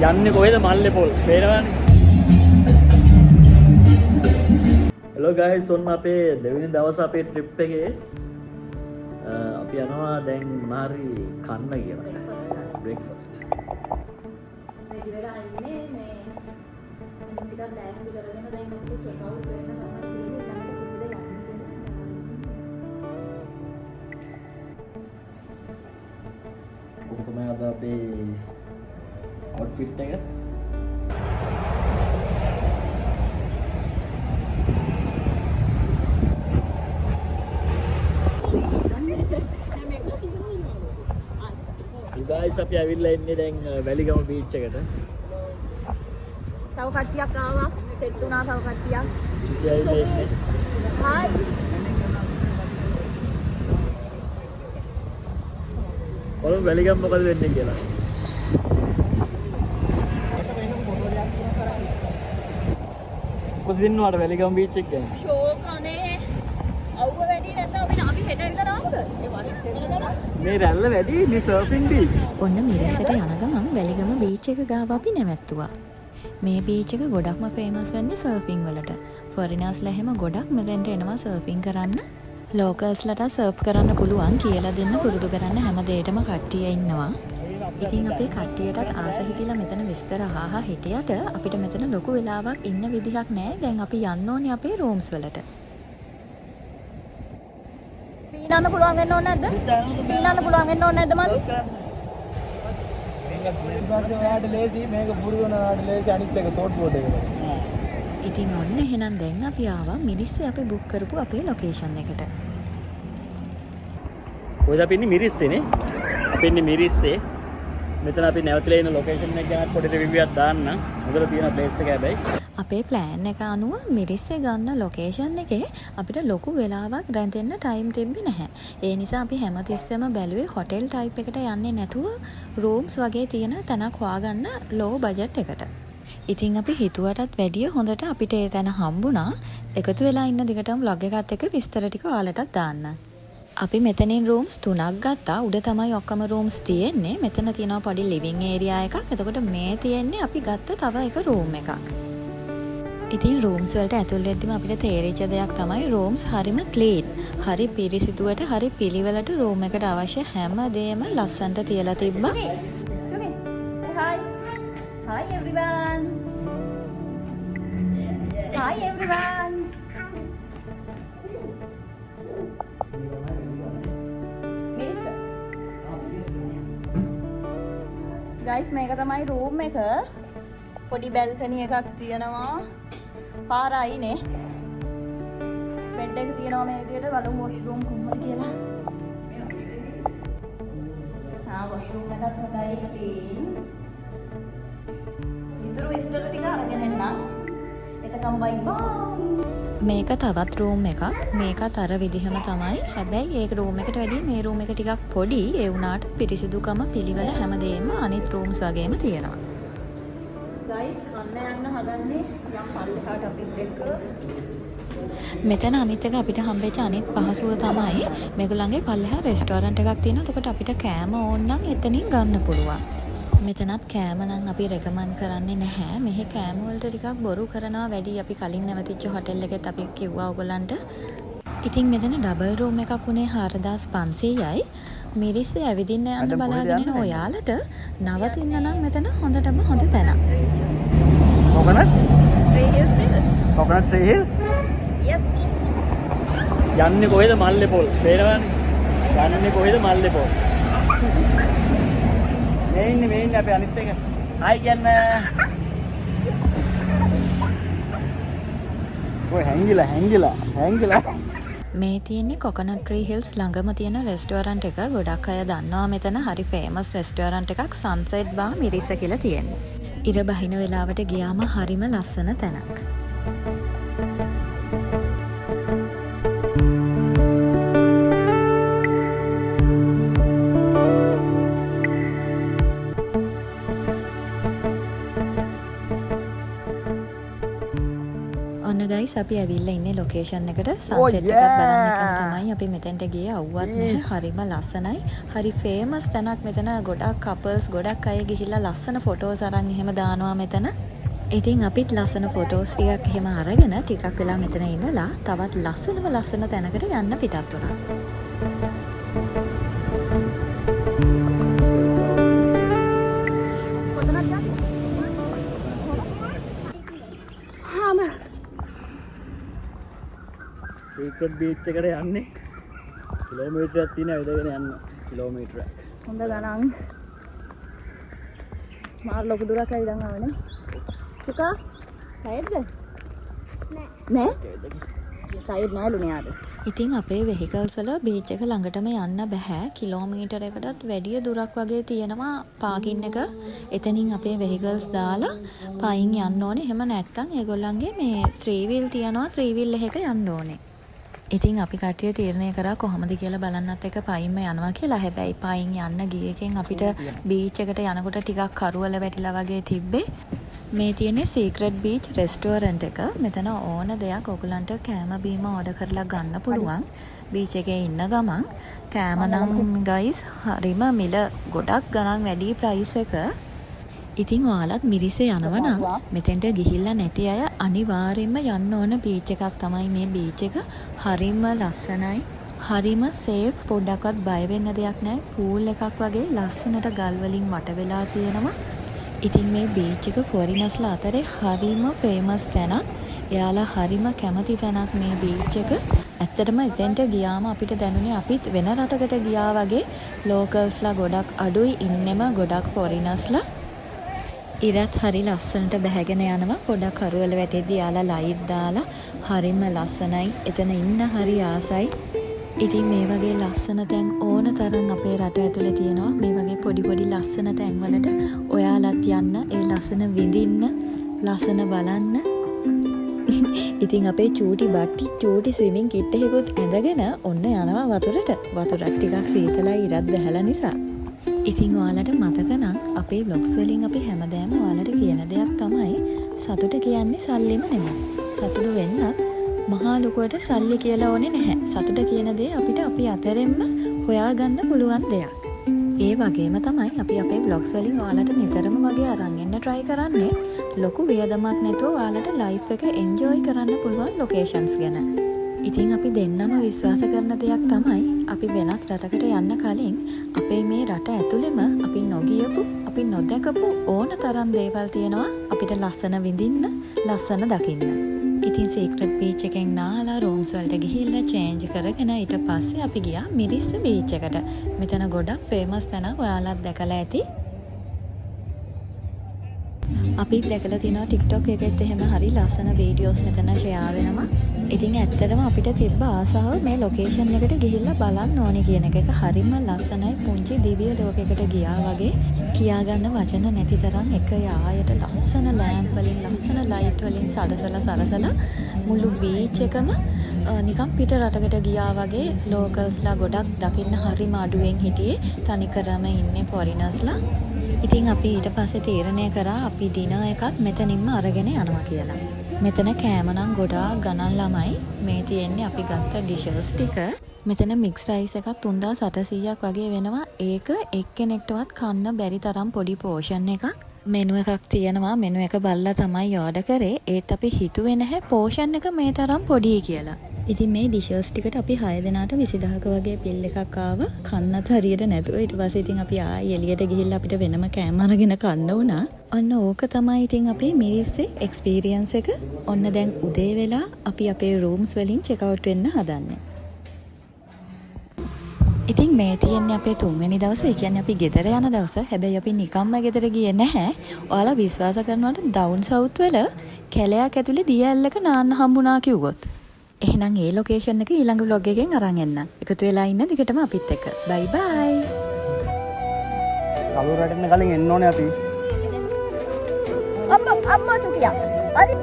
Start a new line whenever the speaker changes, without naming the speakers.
යන්නේ කොහෙද මල්ලේ පොල් පේනවනේ. හෙලෝ ගයිස් ඔන්න අපේ දෙවෙනි දවස් අපේ ට්‍රිප් එකේ අපි යනවා දැන් මොනාරි කන්න කියලා. බ්‍රේක්ෆාස්ට්.
මේ දිවලා ඉන්නේ මේ ටිකක් ලෑස්ති කරගෙන දැන් අපිට චෙක් අවුට් වෙන්න තමයි තියෙන්නේ. ළඟට
ඔක තමයි අද අපේ outfit එක. guys අපි ඇවිල්ලා ඉන්නේ දැන් වැලිගම බීච් එකට.
තව කට්ටියක් ආවා. සෙට් වුණා තව කට්ටියක්. හායි.
ඔලු වැලිගම මොකද වෙන්නේ කියලා. කොහොමද ඉන්නවද වැලිගම බීච් එක ගැන?
ෂෝක් අනේ. අවුව වැඩි නැත්නම් අපි හෙට ඉඳලා ආවද?
මේ රැල්ල වැඩි මේ සර්ෆින් බීච්.
ඔන්න මිරිසට යන ගමන් වැලිගම බීච් එක ගාව අපි නැවැත්තුවා. මේ බීච් එක ගොඩක්ම ෆේමස් වෙන්නේ සර්ෆින් වලට. ෆොරිනර්ස්ලා එහෙම ගොඩක් මෙතෙන්ට එනවා සර්ෆින් කරන්න. ලෝකල්ස්ලට සර්ෆ් කරන්න පුළුවන් කියලා දෙන්න පුරුදු කරන්න හැම දෙයකටම කට්ටිය ඉන්නවා. ඉතින් අපේ කට්ටියටත් ආස හිතිලා මෙතන විස්තර අහා හිටියට අපිට මෙතන ලොකු වෙලාවක් ඉන්න විදිහක් නැහැ. දැන් අපි යන්න ඕනේ අපේ රූම්ස් වලට.
පීනන්න පුළුවන් වෙන්න ඕනේ නැද්ද? පීනන්න පුළුවන් වෙන්න ඕනේ නැද්ද මල්ලි?
මේක පුරුදුන ඔයාලට ලේසි අනිත් එක ෂෝට් බෝඩ් එකට.
ඉතින් ඔන්න එහෙනම් දැන් අපි ආවා මිරිස්සේ අපි බුක් කරපු අපේ ලොකේෂන් එකට.
කොහෙද අපි ඉන්නේ මිරිස්සේනේ. අපි ඉන්නේ මිරිස්සේ. මෙතන අපි නැවතිලා ඉන්න ලොකේෂන් එක ගැන පොඩි රිවිව් එකක් දාන්න. හොඳට තියෙන ප්ලේස් එක හැබැයි.
අපේ ප්ලෑන් එක අනුව මිරිස්සේ ගන්න ලොකේෂන් එකේ අපිට ලොකු වෙලාවක් රැඳෙන්න ටයිම් තිබ්බේ නැහැ. ඒ නිසා අපි හැමතිස්සෙම බැලුවේ හොටෙල් ටයිප් එකට යන්නේ නැතුව රූම්ස් වගේ තියෙන තැනක් හොයාගන්න ලෝ බජට් එකට. ඉතින් අපි හිතුවටත් වැඩිය හොඳට අපිට ඒ තැන හම්බුණා. එකතු වෙලා ඉන්න දිගටම vlog එකත් එක්ක විස්තර ටික ඔයාලටත් දාන්න. අපි මෙතනින් රූම්ස් 3ක් ගත්තා. උඩ තමයි ඔක්කොම රූම්ස් තියෙන්නේ. මෙතන තියෙනවා පොඩි ලිවිං ඒරියා එකක්. එතකොට මේ තියෙන්නේ අපි ගත්ත තව එක රූම් එකක්. ඉතින් රූම්ස් වලට ඇතුල් වෙද්දිම අපිට තේරිච්ච දෙයක් තමයි රූම්ස් හරිම ක්ලීන්. හරි පිරිසිදුවට හරි පිළිවෙලට රූම් එකට අවශ්‍ය හැම දෙයක්ම ලස්සනට තියලා තිබ්බා.
චුමි. Hi. Hi everyone. Hi everyone. Guys මේක තමයි රූම් එක. පොඩි බැල්කනි එකක් තියෙනවා. පාරයිනේ. බෙඩ් එක තියෙනවා මේ විදියට බලමු වොෂ්රූම් කොහොමද කියලා. වොෂ්රූම් එකත් හොඳයි ක්ලීන්. ඉතුරු විස්තර ටික අරගෙන එන්න. එතකම් බයි බයි.
මේක තවත් රූම් එකක්. මේකත් අර විදිහම තමයි. හැබැයි ඒ රූම් එකට වැඩිය මේ රූම් එක ටිකක් පොඩි. ඒ වුණාට පිරිසිදුකම පිළිවෙල හැමදේම අනිත් රූම්ස් වගේම තියෙනවා.
ගයිස් කන්න යන්න හදන්නේ යම් පල්ලෙහාට අපිත් එක්ක.
මෙතන අනිත් එක අපිට හම්බෙච්ච අනිත් පහසුව තමයි මේගොල්ලන්ගේ පල්ලෙහා රෙස්ටෝරන්ට් එකක් තියෙනවා. එතකොට අපිට කෑම ඕන නම් එතනින් ගන්න පුළුවන්. මෙතනත් කෑම නම් අපි රෙකමන්ඩ් කරන්නේ නැහැ. මෙහි කෑම වලට ටිකක් බොරු කරනවා වැඩි. අපි කලින් නැවතිච්ච හොටෙල් එකෙත් අපි කිව්වා ඔයගොල්ලන්ට. ඉතින් මෙතන ඩබල් රූම් එකක් උනේ 4500යි. මිරිස්සේ ඇවිදින්න යන්න බලාගෙන ඉන්න ඔයාලට නවතින්න නම් මෙතන හොඳටම හොඳ තැනක්.
කොකනට්?
Tree Hills නේද?
Coconut tree hills?
Yes.
යන්නේ කොහෙද මල්ලේ පොල් පේනවනේ. යන්නේ කොහෙද මල්ලේ පොල්. මේ ඉන්නේ අපි අනිත් එක. ආයි කියන්න. ඔය හැංගිලා.
මේ තියෙන්නේ කොකනට් ට්‍රී හිල්ස් ළඟම තියෙන රෙස්ටෝරන්ට් එක. ගොඩක් අය දන්නවා මෙතන හරි ෆේමස් රෙස්ටෝරන්ට් එකක් සන්සෙට් බාර් මිරිස කියලා තියෙන්නේ. ඉර බහින වෙලාවට ගියාම හරිම ලස්සන තැනක්. ඔන්න ගයිස් ගයිස් අපි ඇවිල්ලා ඉන්නේ ලොකේෂන් එකට සන්සෙට් එකක් බලන්න එකම තමයි අපි මෙතෙන්ට ගියේ අවුවත් නැහැ හරිම ලස්සනයි හරි ෆේමස් තැනක් මෙතන ගොඩක් කපල්ස් ගොඩක් අය ගිහිල්ලා ලස්සන ෆොටෝස් අරන් එහෙම දානවා මෙතන ඉතින් අපිත් ලස්සන ෆොටෝස් ටිකක් එහෙම අරගෙන ටිකක් වෙලා මෙතන ඉඳලා තවත් ලස්සන තැනකට යන්න පිටත් වුණා
සීක්‍රට් බීච් එකට යන්නේ කිලෝමීටරයක් තියෙන ඇවිදගෙන යන්න කිලෝමීටරයක්
හොඳ ගණන් මාර ලොකු දුරක් ඇවිදන් ආවනේ චුකා ටයර්ඩ්ද නෑ ටයර්ඩ් නෑලුනේ ආද
ඉතින් අපේ වෙහිකල්ස් වල බීච් එක ළඟටම යන්න බෑ කිලෝමීටරයකටත් වැඩිය දුරක් වගේ තියෙනවා පාකින් එක එතනින් අපේ වෙහිකල්ස් දාලා පයින් යන්න ඕනේ එහෙම නැත්නම් ඒගොල්ලන්ගේ මේ 3 wheel තියනවා 3 wheel එකක යන්න ඕනේ ඉතින් අපි කට්ටිය තීරණය කරා කොහොමද කියලා බලන්නත් එක පයින්ම යනවා කියලා. හැබැයි පයින් යන්න ගිය එකෙන් අපිට බීච් එකට යනකොට ටිකක් කරවල වැටිලා වගේ තිබ්බේ. මේ තියෙන්නේ සීක්‍රට් බීච් රෙස්ටෝරන්ට් එක. මෙතන ඕන දෙයක් ඔයගලන්ට කෑම බීම ඕඩර් කරලා ගන්න පුළුවන්. බීච් එකේ ඉන්න ගමන් කෑම නම් ගයිස් හරිම මිල ගොඩක් ගණන් වැඩි ප්‍රයිස් එක. ඉතින් ඔයාලත් මිරිසේ යනවා නම් මෙතෙන්ට ගිහිල්ලා නැති අය අනිවාර්යයෙන්ම යන්න ඕන බීච් එකක් තමයි මේ බීච් එක. හරිම ලස්සනයි. හරිම සේෆ් පොඩ්ඩක්වත් බය වෙන්න දෙයක් නැහැ. පූල් එකක් වගේ ලස්සනට ගල් වලින් වට වෙලා තියෙනවා. ඉතින් මේ බීච් එක ෆොරිනර්ස්ලා අතරේ හරිම ෆේමස් තැනක්. එයාලා හරිම කැමති තැනක් මේ බීච් එක. ඇත්තටම එතෙන්ට ගියාම අපිට දැනුනේ අපිත් වෙන රටකට ගියා වගේ ලෝකල්ස්ලා ගොඩක් අඩුයි ඉන්නෙම ගොඩක් ෆොරිනර්ස්ලා. ඉරත් හරි ලස්සනට බැහැගෙන යනවා පොඩක් කරවල වැටෙද්දී යාලා ලයිට් දාලා හරිම ලස්සනයි එතන ඉන්න හරි ආසයි ඉතින් මේ වගේ ලස්සන තැන් ඕන තරම් අපේ රට ඇතුලේ තියෙනවා මේ වගේ පොඩි ලස්සන තැන් වලට ඔයාලත් යන්න ඒ ලස්සන විඳින්න ලස්සන බලන්න ඉතින් අපේ චූටි බට්ටි චූටි ස්විමින් කිට් එකකුත් ඇඳගෙන ඔන්න යනවා වතුරට වතුරත් ටිකක් සීතලයි ඉරත් බැහැලා නිසා ඉතින් ඔයාලට මතක නම් අපේ vlogs වලින් අපි හැමදාම ඔයාලට කියන දෙයක් තමයි සතුට කියන්නේ සල්ලිම නෙමෙයි. සතුට වෙන්නත් මහා ලොකුවට සල්ලි කියලා ඕනේ නැහැ. සතුට කියන දේ අපිට අපි අතරෙන්ම හොයාගන්න පුළුවන් දෙයක්. ඒ වගේම තමයි අපි අපේ vlogs වලින් ඔයාලට නිතරම වගේ අරන් එන්න try කරන්නේ ලොකු වියදමක් නැතුව ඔයාලට life එක enjoy කරන්න පුළුවන් locations ගැන. ඉතින් අපි දෙන්නම විශ්වාස කරන දෙයක් තමයි අපි වෙනත් රටකට යන්න කලින් අපේ මේ රට ඇතුළෙම අපි නොගියපු අපි නොදැකපු ඕන තරම් දේවල් තියෙනවා අපිට ලස්සන විඳින්න ලස්සන දකින්න. ඉතින් සීක්‍රට් බීච් එකෙන් නාලා රූම්ස් වලට ගිහිල්ලා චේන්ජ් කරගෙන ඊට පස්සේ අපි ගියා මිරිස් බීච් එකට. මෙතන ගොඩක් ෆේමස් තැනක් ඔයාලත් දැකලා ඇති. අපිත් දැකලා තිනවා TikTok එකෙත් එහෙම හරි ලස්සන වීඩියෝස් මෙතන ෂෙයා වෙනවා. ඉතින් ඇත්තටම අපිට තිබ්බ ආසාව මේ ලොකේෂන් එකට ගිහිල්ලා බලන්න ඕනේ කියන එක හරිම ලස්සනයි පුංචි දිව්‍ය ලෝකයකට ගියා වගේ කියාගන්න වචන නැති තරම් එක යායට ලස්සන ලෑම්ප් වලින් ලස්සන ලයිට් වලින් සරසලා මුළු බීච් එකම නිකන් පිට රටකට ගියා වගේ ලෝකල්ස්ලා ගොඩක් දකින්න හරිම අඩුවෙන් හිටියේ තනිකරම ඉන්නේ ෆොරිනර්ස්ලා ඉතින් අපි ඊට පස්සේ තීරණය කරා අපි ඩිනර් එකක් මෙතනින්ම අරගෙන යනවා කියලා. මෙතන කෑම නම් ගොඩාක් ගණන් ළමයි. මේ තියෙන්නේ අපි ගත්ත ඩිෂස් ටික. මෙතන මික්ස් රයිස් එකක් 3800ක් වගේ වෙනවා. ඒක එක්කෙනෙක්ටවත් කන්න බැරි තරම් පොඩි පෝෂන් එකක්. මෙනු එකක් තියෙනවා. මෙනු එක බලලා තමයි ඕඩර් කරේ. ඒත් අපි හිතුවේ නැහැ පෝෂන් එක මේ තරම් පොඩි කියලා. ඉතින් මේ ඩිෂස් ටිකට අපි 6 දෙනාට 20000ක වගේ බිල් එකක් ආවා. කන්නත් හරියට නැතුව ඊට පස්සේ ඉතින් අපි ආයෙ එළියට ගිහිල්ලා අපිට වෙනම කෑම අරගෙන කන්න වුණා. ඔන්න ඕක තමයි ඉතින් අපේ මිරිස්සේ එක්ස්පීරියන්ස් එක. ඔන්න දැන් උදේ වෙලා අපි අපේ රූම්ස් වලින් චෙක් අවුට් වෙන්න හදන්නේ. ඉතින් මේ තියෙන්නේ අපේ 3 වෙනි දවසේ. ඒ කියන්නේ අපි ගෙදර යන දවස. හැබැයි අපි නිකම්ම ගෙදර ගියේ නැහැ. ඔයාලා විශ්වාස කරනවට ඩවුන් සවුත් වල කැලයක් ඇතුලේ දිය ඇල්ලක නාන්න හම්බුණා කිව්වොත්. එහෙනම් ඒ ලොකේෂන් එක ඊළඟ vlog එකෙන් අරන් එන්න. එකතු වෙලා ඉන්න දිගටම අපිත් එක්ක. බයි බයි.
කලුරට එන්න කලින් එන්න ඕනේ අපි.
අම්මා චුටියා. හරි.